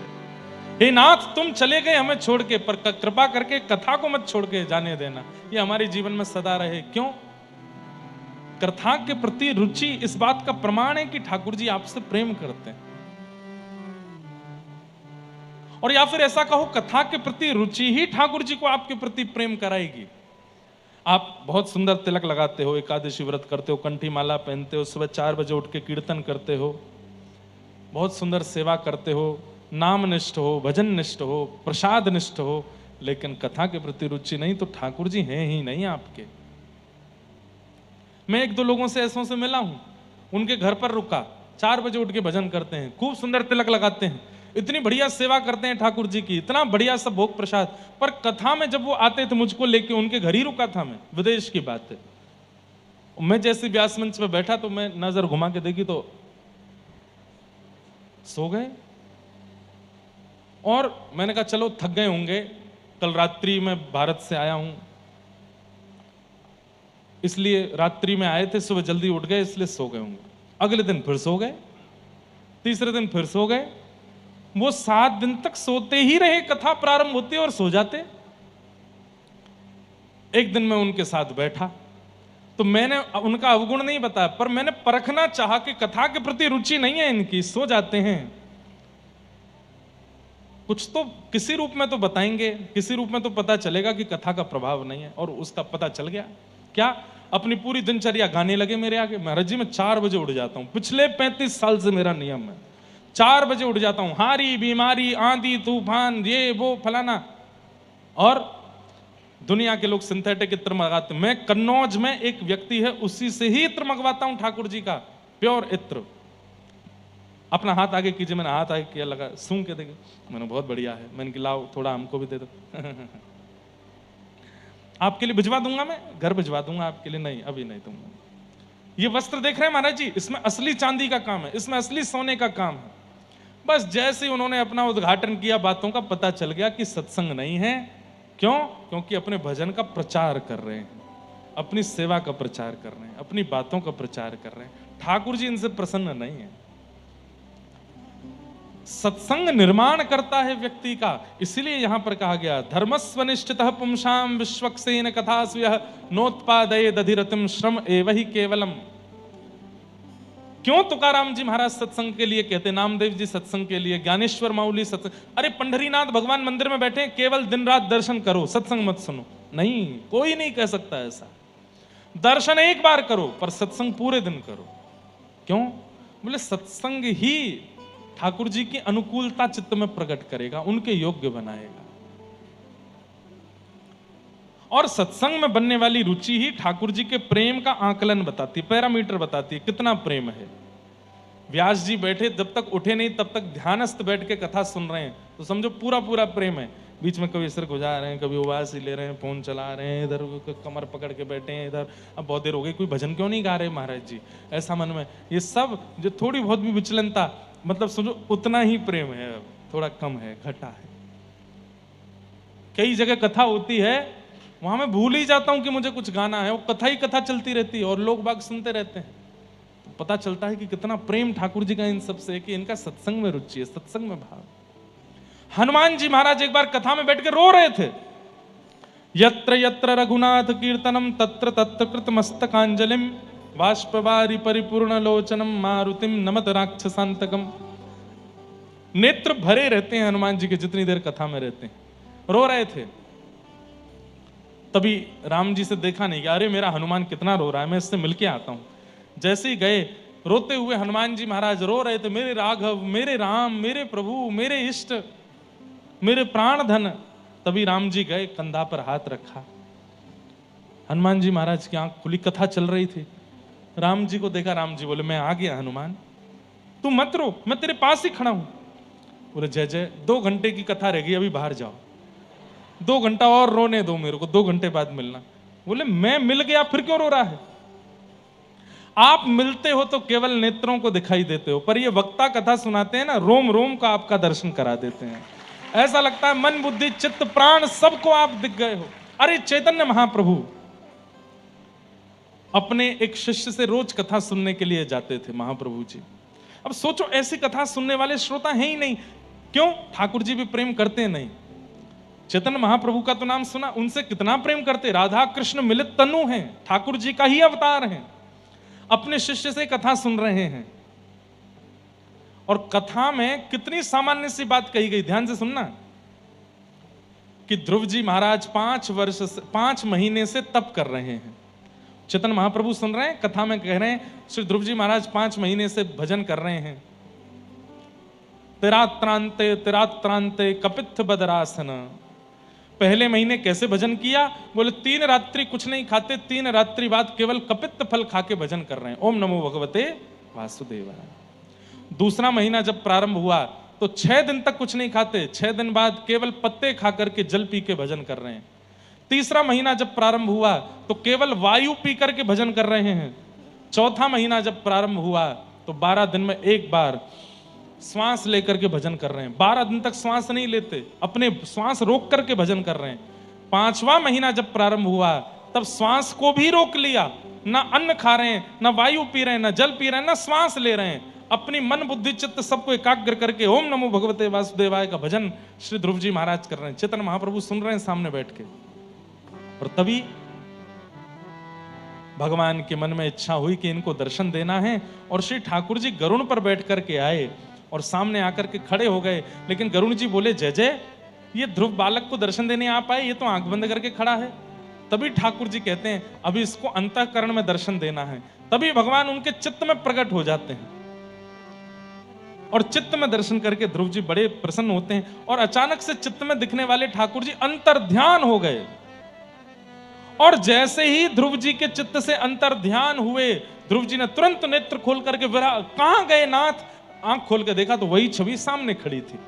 A: हे नाथ, तुम चले गए हमें छोड़ के, पर कृपा करके कथा को मत छोड़ के जाने देना, ये हमारे जीवन में सदा रहे। क्यों? कथा के प्रति रुचि इस बात का प्रमाण है कि ठाकुर जी आपसे प्रेम करते हैं। और या फिर ऐसा कहो, कथा के प्रति रुचि ही ठाकुर जी को आपके प्रति प्रेम कराएगी। आप बहुत सुंदर तिलक लगाते हो, एकादशी व्रत करते हो, कंठी माला पहनते हो, सुबह 4 बजे उठ के कीर्तन करते हो, बहुत सुंदर सेवा करते हो, नाम निष्ठ हो, भजन निष्ठ हो, प्रसाद निष्ठ हो, लेकिन कथा के प्रति रुचि नहीं, तो ठाकुर जी हैं ही नहीं आपके। मैं 1-2 लोगों से ऐसों से मिला हूं, उनके घर पर रुका, 4 बजे उठ के भजन करते हैं, खूब सुंदर तिलक लगाते हैं, इतनी बढ़िया सेवा करते हैं ठाकुर जी की, इतना बढ़िया सब भोग प्रसाद, पर कथा में जब वो आते थे मुझको लेके, उनके घर ही रुका था मैं, विदेश की बात है। मैं जैसे व्यास मंच पे बैठा तो मैं नजर घुमा के देखी तो सो गए। और मैंने कहा चलो थक गए होंगे, कल रात्रि में भारत से आया हूं, इसलिए रात्रि में आए थे, सुबह जल्दी उठ गए इसलिए सो गए होंगे। अगले दिन फिर सो गए, तीसरे दिन फिर सो गए। वो 7 दिन तक सोते ही रहे, कथा प्रारंभ होती और सो जाते। एक दिन मैं उनके साथ बैठा तो मैंने उनका अवगुण नहीं बताया, पर मैंने परखना चाहा कि कथा के प्रति रुचि नहीं है इनकी, सो जाते हैं। कुछ तो किसी रूप में तो बताएंगे, किसी रूप में तो पता चलेगा कि कथा का प्रभाव नहीं है। और उसका पता चल गया। क्या? अपनी पूरी दिनचर्या गाने लगे मेरे आगे। महाराज जी मैं 4 बजे उठ जाता हूं, पिछले 35 साल से मेरा नियम है, 4 बजे उठ जाता हूं। हारी बीमारी आंधी तूफान ये वो फलाना, और दुनिया के लोग सिंथेटिक इत्र मंगाते, मैं कन्नौज में एक व्यक्ति है उसी से ही इत्र मंगवाता हूं, ठाकुर जी का प्योर इत्र। अपना हाथ आगे कीजिए। मैंने हाथ आगे किया, लगा सूंघ के देखे, मैंने बहुत बढ़िया है। मैंने कहा लाओ थोड़ा हमको भी दे दो। आपके लिए भिजवा दूंगा, मैं घर भिजवा दूंगा आपके लिए। नहीं अभी नहीं दूंगा। ये वस्त्र देख रहे हैं महाराज जी, इसमें असली चांदी का काम है, इसमें असली सोने का काम है। बस जैसे ही उन्होंने अपना उद्घाटन किया, बातों का पता चल गया कि सत्संग नहीं है। क्यों? क्योंकि अपने भजन का प्रचार कर रहे हैं, अपनी सेवा का प्रचार कर रहे हैं, अपनी बातों का प्रचार कर रहे हैं। ठाकुर जी इनसे प्रसन्न नहीं है। सत्संग निर्माण करता है व्यक्ति का, इसलिए यहां पर कहा गया धर्मस्वनिष्ठितः पुंसाम विश्वक्सेन कथास्वयः नोत्पादये दधिरतिम श्रम एवहि केवलम। क्यों तुकाराम जी महाराज सत्संग के लिए कहते, नामदेव जी सत्संग के लिए, ज्ञानेश्वर माउली सत्संग। अरे पंढरीनाथ भगवान मंदिर में बैठे, केवल दिन रात दर्शन करो, सत्संग मत सुनो। नहीं, कोई नहीं कह सकता ऐसा। दर्शन एक बार करो पर सत्संग पूरे दिन करो। क्यों? बोले सत्संग ही ठाकुर जी की अनुकूलता चित्त में प्रकट करेगा, उनके योग्य बनाएगा। और सत्संग में बनने वाली रुचि ही ठाकुर जी के प्रेम का आकलन बताती है, पैरामीटर बताती है, कितना प्रेम है। व्यास जी बैठे, जब तक उठे नहीं तब तक ध्यानस्थ बैठ के कथा सुन रहे हैं, तो समझो पूरा पूरा प्रेम है। बीच में कभी सिर गुजार रहे हैं, कभी उबास ही ले रहे हैं, फोन चला रहे हैं, इधर कमर पकड़ के बैठे हैं, इधर अब बहुत देर हो गई, कोई भजन क्यों नहीं गा रहे महाराज जी, ऐसा मन में। ये सब जो थोड़ी बहुत भी विचलनता, मतलब समझो उतना ही प्रेम है, थोड़ा कम है, घटा है। कई जगह कथा होती है, वहां मैं भूल ही जाता हूं कि मुझे कुछ गाना है, वो कथा ही कथा चलती रहती है और लोग बाग सुनते रहते हैं। तो पता चलता है कि कितना प्रेम ठाकुर जी का इन सबसे, कि इनका सत्संग में रुचि है, सत्संग में भाव। हनुमान जी महाराज एक बार कथा में बैठ के रो रहे थे। यत्र यत्र रघुनाथ कीर्तनम तत्र तत्र कृत मस्तकांजलिम बाष्पवारि परिपूर्ण लोचनम मारुतिम नमत राक्षसांतकम। नेत्र भरे रहते हैं हनुमान जी के जितनी देर कथा में रहते हैं, रो रहे थे। तभी राम जी से देखा नहीं कि अरे मेरा हनुमान कितना रो रहा है, मैं इससे मिलके आता हूं। जैसे ही गए, रोते हुए हनुमान जी महाराज रो रहे थे, मेरे राघव, मेरे राम, मेरे प्रभु, मेरे इष्ट, मेरे प्राण धन। तभी राम जी गए, कंधा पर हाथ रखा, हनुमान जी महाराज की आंख खुली, कथा चल रही थी। राम जी को देखा, राम जी बोले मैं आ गया हनुमान, तू मत रो, मैं तेरे पास ही खड़ा हूं। बोले जय जय, 2 घंटे की कथा रह गई, अभी बाहर जाओ, 2 घंटा और रोने दो मेरे को, 2 घंटे बाद मिलना। बोले मैं मिल गया, फिर क्यों रो रहा है? आप मिलते हो तो केवल नेत्रों को दिखाई देते हो, पर ये वक्ता कथा सुनाते हैं ना, रोम रोम का आपका दर्शन करा देते हैं। ऐसा लगता है मन बुद्धि चित्त प्राण सबको आप दिख गए हो। अरे चैतन्य महाप्रभु अपने एक शिष्य से रोज कथा सुनने के लिए जाते थे महाप्रभु जी। अब सोचो ऐसी कथा सुनने वाले श्रोता हैं ही नहीं। क्यों? ठाकुर जी भी प्रेम करते नहीं। चैतन्य महाप्रभु का तो नाम सुना, उनसे कितना प्रेम करते। राधा कृष्ण मिलित तनु हैं, ठाकुर जी का ही अवतार हैं, अपने शिष्य से कथा सुन रहे हैं। और कथा में कितनी सामान्य सी बात कही गई, ध्यान से सुनना, कि ध्रुव जी महाराज 5 महीने से तप कर रहे हैं। चैतन्य महाप्रभु सुन रहे हैं, कथा में कह रहे हैं श्री ध्रुव जी महाराज 5 महीने से भजन कर रहे हैं। तिरात्रांते तिरात्रांते कपित्थ बदरासन। पहले महीने कैसे भजन किया? बोले 3 रात्रि कुछ नहीं खाते, 3 रात्रि बाद केवल कपित्त फल खा के भजन कर रहे हैं, ओम नमो भगवते वासुदेवाय। दूसरा महीना जब प्रारंभ हुआ तो 6 दिन तक कुछ नहीं खाते, 6 दिन बाद केवल पत्ते खा करके जल पी के भजन कर रहे हैं। तीसरा महीना जब प्रारंभ हुआ तो केवल वायु पी करके भजन कर रहे हैं। चौथा महीना जब प्रारंभ हुआ तो 12 दिन में एक बार श्वास लेकर के भजन कर रहे हैं, 12 दिन तक श्वास नहीं लेते, अपने श्वास रोक करके भजन कर रहे हैं। 5वां महीना जब प्रारंभ हुआ तब श्वास को भी रोक लिया, ना अन्न खा रहे हैं, ना वायु पी रहे हैं, ना जल पी रहे हैं, ना श्वास ले रहे हैं। अपनी मन बुद्धि चित्त सबको एकाग्र करके ओम नमो भगवते वासुदेवाय का भजन श्री ध्रुव जी महाराज कर रहे हैं। चैतन्य महाप्रभु सुन रहे हैं सामने बैठ के। और तभी भगवान के मन में इच्छा हुई कि इनको दर्शन देना है, और श्री ठाकुर जी गरुड़ पर बैठ करके आए और सामने आकर के खड़े हो गए। लेकिन गरुड़ जी बोले, जय जय, ये ध्रुव बालक को दर्शन देने आ पाए, ये तो आंख बंद करके खड़ा है। तभी ठाकुर जी कहते हैं, अभी इसको अंतःकरण में दर्शन देना है। तभी भगवान उनके चित्त में प्रकट हो जाते हैं, और चित्त में दर्शन करके ध्रुव जी बड़े प्रसन्न होते हैं। और अचानक से चित्त में दिखने वाले ठाकुर जी अंतर ध्यान हो गए, और जैसे ही ध्रुव जी के चित्त से अंतर ध्यान हुए, ध्रुव जी ने तुरंत नेत्र खोल करके कहां गए नाथ, आंख खोल के देखा तो वही छवि सामने खड़ी थी।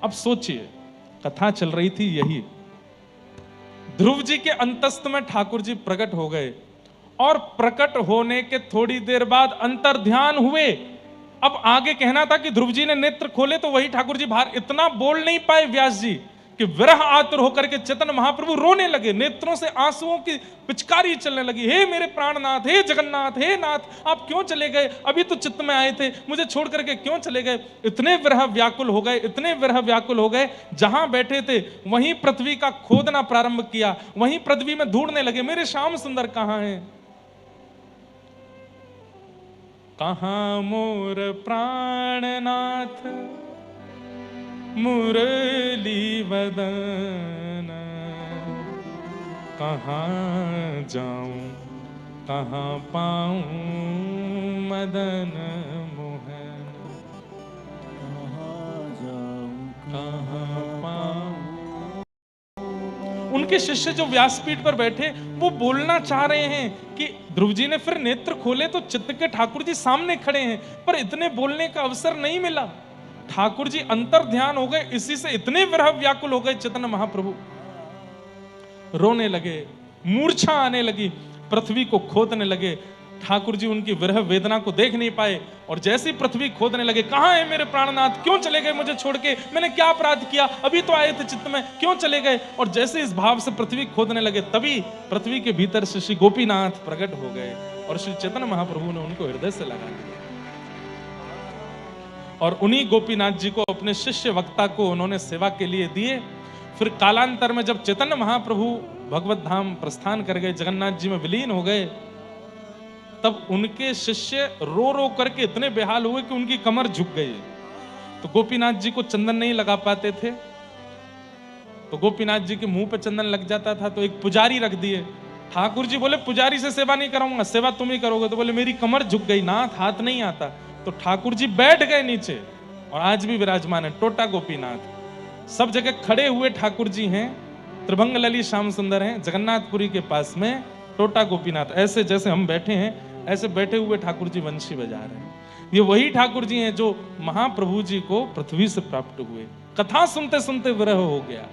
A: अब सोचिए, कथा चल रही थी यही, ध्रुव जी के अंतस्थ में ठाकुर जी प्रकट हो गए, और प्रकट होने के थोड़ी देर बाद अंतर ध्यान हुए। अब आगे कहना था कि ध्रुव जी ने नेत्र खोले तो वही ठाकुर जी बाहर। इतना बोल नहीं पाए व्यास जी कि विरह आतुर होकर के चैतन्य महाप्रभु रोने लगे, नेत्रों से आंसुओं की पिचकारी चलने लगी। हे मेरे प्राणनाथ, हे जगन्नाथ, हे नाथ, आप क्यों चले गए? अभी तो चित्त में आए थे, मुझे छोड़ करके क्यों चले गए? इतने विरह व्याकुल हो गए, इतने विरह व्याकुल हो गए, जहां बैठे थे वहीं पृथ्वी का खोदना प्रारंभ किया, वहीं पृथ्वी में ढूंढने लगे, मेरे श्याम सुंदर कहां हैं? कहां मोर प्राणनाथ मुरली वदन, कहाँ जाऊं कहाँ पाऊं मदन मोहन,
B: कहाँ जाऊं
A: कहाँ पाऊं। उनके शिष्य जो व्यासपीठ पर बैठे वो बोलना चाह रहे हैं कि ध्रुव जी ने फिर नेत्र खोले तो चित्त के ठाकुर जी सामने खड़े हैं, पर इतने बोलने का अवसर नहीं मिला। ठाकुर जी अंतर ध्यान हो गए, इसी से इतने विरह व्याकुल हो गए चैतन्य महाप्रभु, रोने लगे, मूर्छा आने लगी, पृथ्वी को खोदने लगे। ठाकुर जी उनकी विरह वेदना को देख नहीं पाए, और जैसी पृथ्वी खोदने लगे, कहां है मेरे प्राणनाथ, क्यों चले गए मुझे छोड़ के, मैंने क्या अपराध किया, अभी तो आए थे चित्त में, क्यों चले गए? और जैसे इस भाव से पृथ्वी खोदने लगे, तभी पृथ्वी के भीतर से श्री गोपीनाथ प्रकट हो गए, और श्री चैतन्य महाप्रभु ने उनको हृदय से लगा लिया। और उन्हीं गोपीनाथ जी को, अपने शिष्य वक्ता को उन्होंने सेवा के लिए दिए। फिर कालांतर में जब चैतन्य महाप्रभु भगवत धाम प्रस्थान कर गए, जगन्नाथ जी में विलीन हो गए, तब उनके शिष्य रो रो करके इतने बेहाल हुए कि उनकी कमर झुक गई। तो गोपीनाथ जी को चंदन नहीं लगा पाते थे, तो गोपीनाथ जी के मुंह पे चंदन लग जाता था, तो एक पुजारी रख दिए। ठाकुर जी बोले, पुजारी से सेवा नहीं कराऊंगा, सेवा तुम ही करोगे। तो बोले, मेरी कमर झुक गई नाथ, हाथ नहीं आता। तो ठाकुर जी बैठ गए नीचे, और आज भी विराजमान है टोटा गोपीनाथ। सब जगह खड़े हुए ठाकुर जी हैं, त्रिभंग लली श्याम सुंदर हैं, जगन्नाथपुरी के पास में टोटा गोपीनाथ। ऐसे जैसे हम बैठे हैं, ऐसे बैठे हुए ठाकुर जी वंशी बजा रहे हैं। ये वही ठाकुर जी हैं जो महाप्रभु जी को पृथ्वी से प्राप्त हुए। कथा सुनते सुनते विरह हो गया।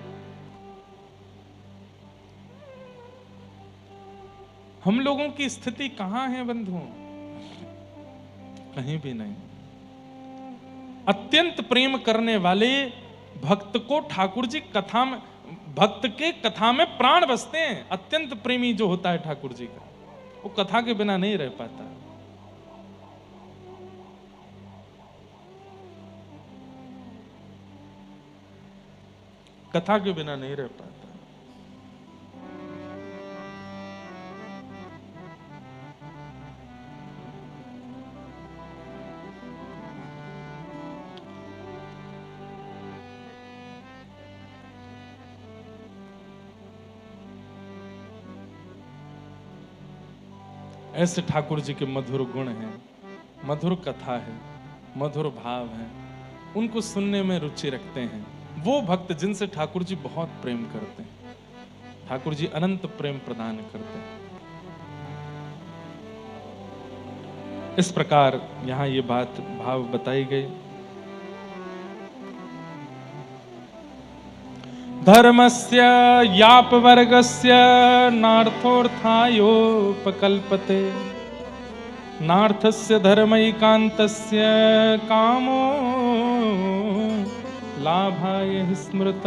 A: हम लोगों की स्थिति कहां है बंधुओं? कहीं भी नहीं। अत्यंत प्रेम करने वाले भक्त को ठाकुर जी कथा में, भक्त के कथा में प्राण बसते हैं। अत्यंत प्रेमी जो होता है ठाकुर जी का, वो कथा के बिना नहीं रह पाता। कथा के बिना नहीं रह पाता। ऐसे ठाकुर जी के मधुर गुण हैं, मधुर कथा है, मधुर भाव है, उनको सुनने में रुचि रखते हैं। वो भक्त जिनसे ठाकुर जी बहुत प्रेम करते हैं, ठाकुर जी अनंत प्रेम प्रदान करते हैं। इस प्रकार यहां ये बात भाव बताई गई। धर्मस्य यापवर्गस्य नार्थोर्थायोपकल्पते नार्थस्य धर्मैकान्तस्य कामो लाभाय हि स्मृत।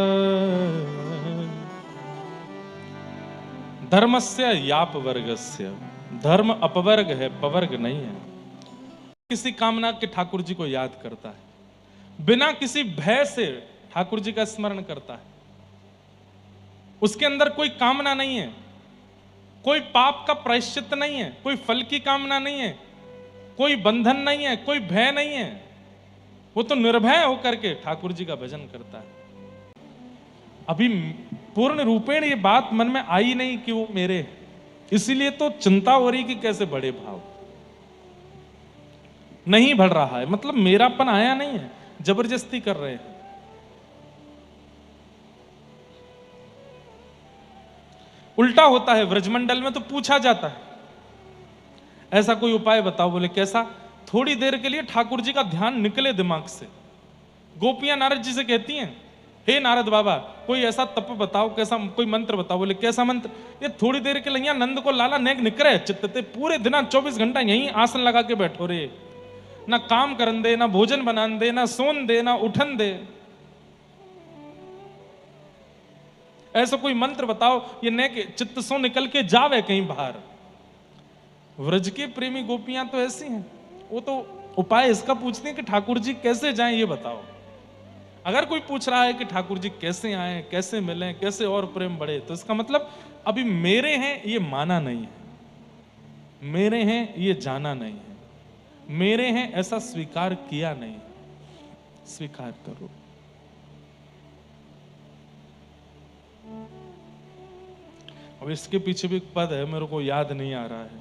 A: धर्मस्य यापवर्गस्य, धर्म अपवर्ग है, पवर्ग नहीं है। किसी कामना के ठाकुर जी को याद करता है, बिना किसी भय से ठाकुर जी का स्मरण करता है। उसके अंदर कोई कामना नहीं है, कोई पाप का प्रायश्चित नहीं है, कोई फल की कामना नहीं है, कोई बंधन नहीं है, कोई भय नहीं है। वो तो निर्भय होकर के ठाकुर जी का भजन करता है। अभी पूर्ण रूपेण ये बात मन में आई नहीं कि वो मेरे है, इसीलिए तो चिंता हो रही कि कैसे बड़े भाव। नहीं बढ़ रहा है मतलब मेरापन आया नहीं है, जबरदस्ती कर रहे हैं। उल्टा होता है व्रजमंडल में, तो पूछा जाता है ऐसा कोई उपाय बताओ। बोले कैसा? थोड़ी देर के लिए ठाकुर जी का ध्यान निकले दिमाग से। गोपियां नारद जी से कहती हैं, हे नारद बाबा कोई ऐसा तप बताओ, कैसा कोई मंत्र बताओ। बोले कैसा मंत्र? ये थोड़ी देर के लिए नंद को लाला नेक निकरे चित्तते, पूरे दिन 24 घंटा यहीं आसन लगा के बैठो रे, ना काम करन दे, ना भोजन बनान दे, ना सोन दे, ना उठन दे। ऐसा कोई मंत्र बताओ ये नेक चित्त सो निकल के जावे कहीं बाहर। व्रज के प्रेमी गोपियां तो ऐसी हैं, वो तो उपाय इसका पूछते हैं कि ठाकुर जी कैसे जाएं ये बताओ। अगर कोई पूछ रहा है कि ठाकुर जी कैसे आए, कैसे मिलें, कैसे और प्रेम बढ़े, तो इसका मतलब अभी मेरे हैं ये माना नहीं है, मेरे हैं ये जाना नहीं है, मेरे हैं ऐसा स्वीकार किया नहीं। स्वीकार करो। अब इसके पीछे भी एक पद है, मेरे को याद नहीं आ रहा है।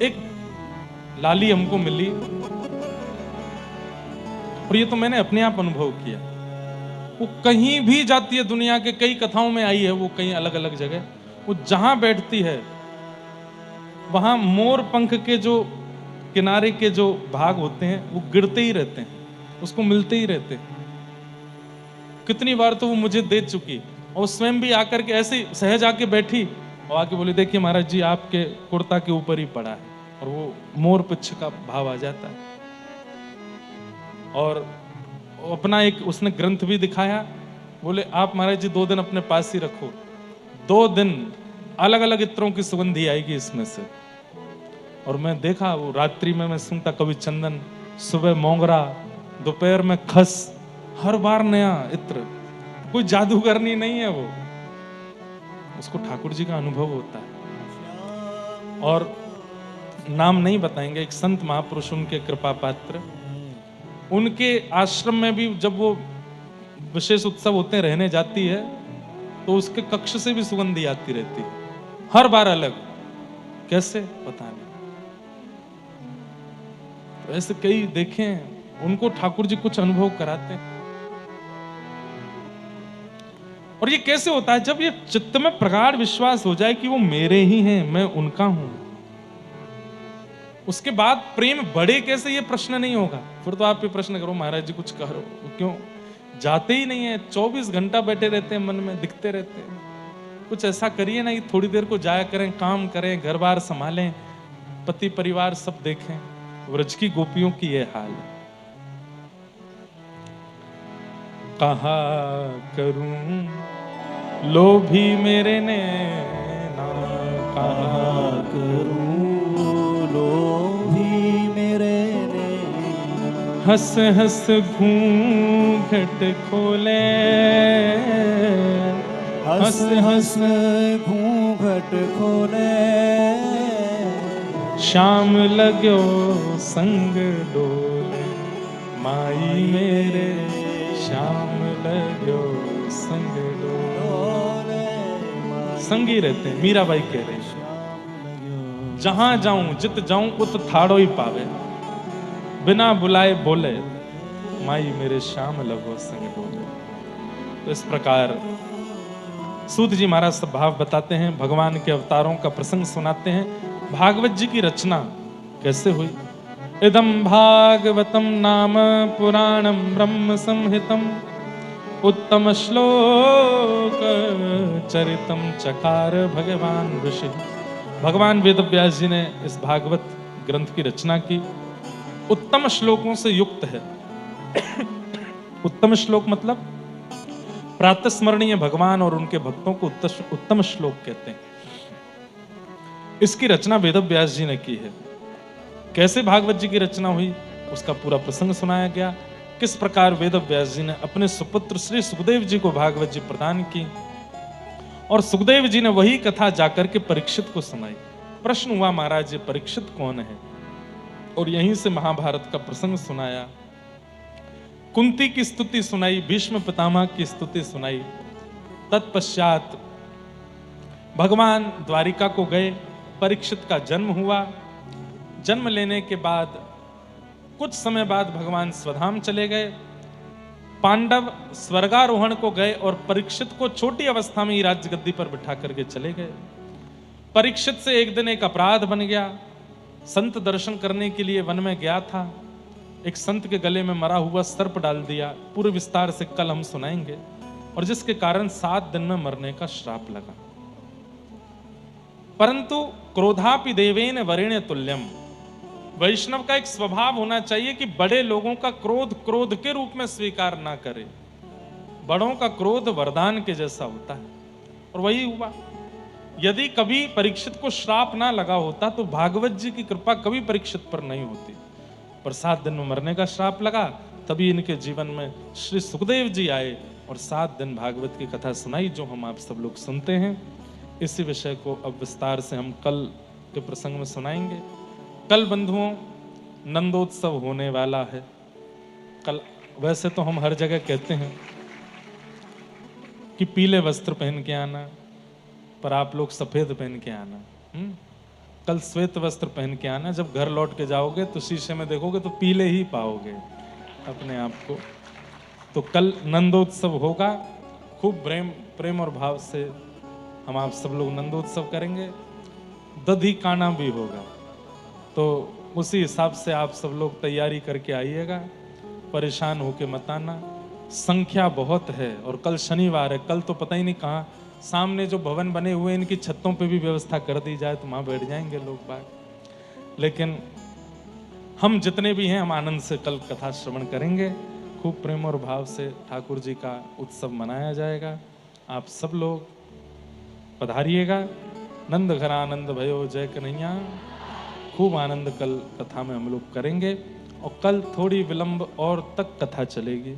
A: एक लाली हमको मिली, और ये तो मैंने अपने आप अनुभव किया। वो कहीं भी जाती है, दुनिया के कई कथाओं में आई है वो, कहीं अलग अलग जगह। वो जहां बैठती है वहां मोर पंख के जो किनारे के जो भाग होते हैं वो गिरते ही रहते हैं, उसको मिलते ही रहते हैं। कितनी बार तो वो मुझे दे चुकी, और स्वयं भी आकर के ऐसे सहज आके बैठी और आके बोली, देखिए महाराज जी आपके कुर्ता के ऊपर ही पड़ा है, और वो मोर पिच्छ का भाव आ जाता है। और अपना एक उसने ग्रंथ भी दिखाया, बोले आप महाराज जी 2 दिन अपने पास ही रखो, 2 दिन अलग अलग इत्रों की सुगंधी आएगी इसमें से। और मैं देखा वो रात्रि में मैं सुनता, कभी चंदन, सुबह मोगरा, दोपहर में खस, हर बार नया इत्र। कोई जादूगरनी नहीं है वो, उसको ठाकुर जी का अनुभव होता है। और नाम नहीं बताएंगे, एक संत महापुरुष उनके कृपा पात्र, उनके आश्रम में भी जब वो विशेष उत्सव होते हैं रहने जाती है, तो उसके कक्ष से भी सुगंधी आती रहती है, हर बार अलग। कैसे पता नहीं। तो ऐसे कई देखें, उनको ठाकुर जी कुछ अनुभव कराते हैं। और ये कैसे होता है? जब ये चित्त में प्रगाढ़ विश्वास हो जाए कि वो मेरे ही हैं, मैं उनका हूं, उसके बाद प्रेम बढ़े कैसे, ये प्रश्न नहीं होगा। फिर तो आप ये प्रश्न करो महाराज जी कुछ करो, क्यों जाते ही नहीं है, 24 घंटा बैठे रहते हैं, मन में दिखते रहते हैं। कुछ ऐसा करिए ना कि थोड़ी देर को जाया करें, काम करें, घर बार संभालें, पति परिवार सब देखें। व्रज की गोपियों की यह हाल है। कहा करूं लोभी मेरे नैना, कहा
B: करूं लोभी मेरे नैना,
A: हंस हंस घूंघट खोले,
B: हंस हंस घूंघट खोले,
A: शाम लगो संग डोले, माई मेरे शाम लगो संग डोले। संगी रहते हैं, मीराबाई कह रहे हैं, जहां जाऊं जित जाऊं उत थाड़ो ही पावे, बिना बुलाए बोले, माई मेरे शाम लगो संग डोले। तो इस प्रकार सूत जी महाराज सब भाव बताते हैं, भगवान के अवतारों का प्रसंग सुनाते हैं। भागवत जी की रचना कैसे हुई? इदं भागवतम नाम पुराणम ब्रह्म संहितम उत्तम श्लोक चरितम चकार भगवान ऋषि। भगवान वेद व्यास जी ने इस भागवत ग्रंथ की रचना की, उत्तम श्लोकों से युक्त है। उत्तम श्लोक मतलब प्रातस्मरणीय भगवान और उनके भक्तों को उत्तम श्लोक कहते हैं। इसकी रचना वेद व्यास जी ने की है। कैसे भागवत जी की रचना हुई उसका पूरा प्रसंग सुनाया गया। किस प्रकार वेद व्यास जी ने अपने सुपुत्र श्री सुखदेव जी को भागवत जी प्रदान की और सुखदेव जी ने वही कथा जाकर के परीक्षित को सुनाई। प्रश्न हुआ, महाराज ये परीक्षित कौन है? और यहीं से महाभारत का प्रसंग सुनाया। कुंती की स्तुति सुनाई, भीष्म पितामह की स्तुति सुनाई। तत्पश्चात भगवान द्वारिका को गए, परीक्षित का जन्म हुआ। जन्म लेने के बाद कुछ समय बाद भगवान स्वधाम चले गए। पांडव स्वर्गारोहण को गए और परीक्षित को छोटी अवस्था में ही राज्य गद्दी पर बिठा करके चले गए। परीक्षित से एक दिन एक अपराध बन गया। संत दर्शन करने के लिए वन में गया था, एक संत के गले में मरा हुआ सर्प डाल दिया। पूरे विस्तार से कल हम सुनाएंगे। और जिसके कारण 7 दिन में मरने का श्राप लगा। परंतु क्रोधापि देवेन वरेण्य तुल्यम, वैष्णव का एक स्वभाव होना चाहिए कि बड़े लोगों का क्रोध क्रोध के रूप में स्वीकार ना करे। बड़ों का क्रोध वरदान के जैसा होता है और वही हुआ। यदि कभी परीक्षित को श्राप ना लगा होता तो भागवत जी की कृपा कभी परीक्षित पर नहीं होती। पर 7 दिन में मरने का श्राप लगा, तभी इनके जीवन में श्री सुखदेव जी आए और 7 दिन भागवत की कथा सुनाई, जो हम आप सब लोग सुनते हैं। इसी विषय को अब विस्तार से हम कल के प्रसंग में सुनाएंगे। कल बंधुओं नंदोत्सव होने वाला है। कल वैसे तो हम हर जगह कहते हैं कि पीले वस्त्र पहन के आना, पर आप लोग सफेद पहन के आना। कल श्वेत वस्त्र पहन के आना। जब घर लौट के जाओगे तो शीशे में देखोगे तो पीले ही पाओगे अपने आप को। तो कल नंदोत्सव होगा। खूब प्रेम और भाव से हम आप सब लोग नंदोत्सव करेंगे। दधी काना भी होगा, तो उसी हिसाब से आप सब लोग तैयारी करके आइएगा। परेशान होके मत आना। संख्या बहुत है और कल शनिवार है। कल तो पता ही नहीं कहाँ, सामने जो भवन बने हुए इनकी छतों पे भी व्यवस्था कर दी जाए तो वहाँ बैठ जाएंगे लोग बाग। लेकिन हम जितने भी हैं हम आनंद से कल कथा श्रवण करेंगे। खूब प्रेम और भाव से ठाकुर जी का उत्सव मनाया जाएगा। आप सब लोग पधारिएगा। नंद घर आनंद भयो जय कन्हैया। खूब आनंद कल कथा में हम लोग करेंगे और कल थोड़ी विलंब और तक कथा चलेगी।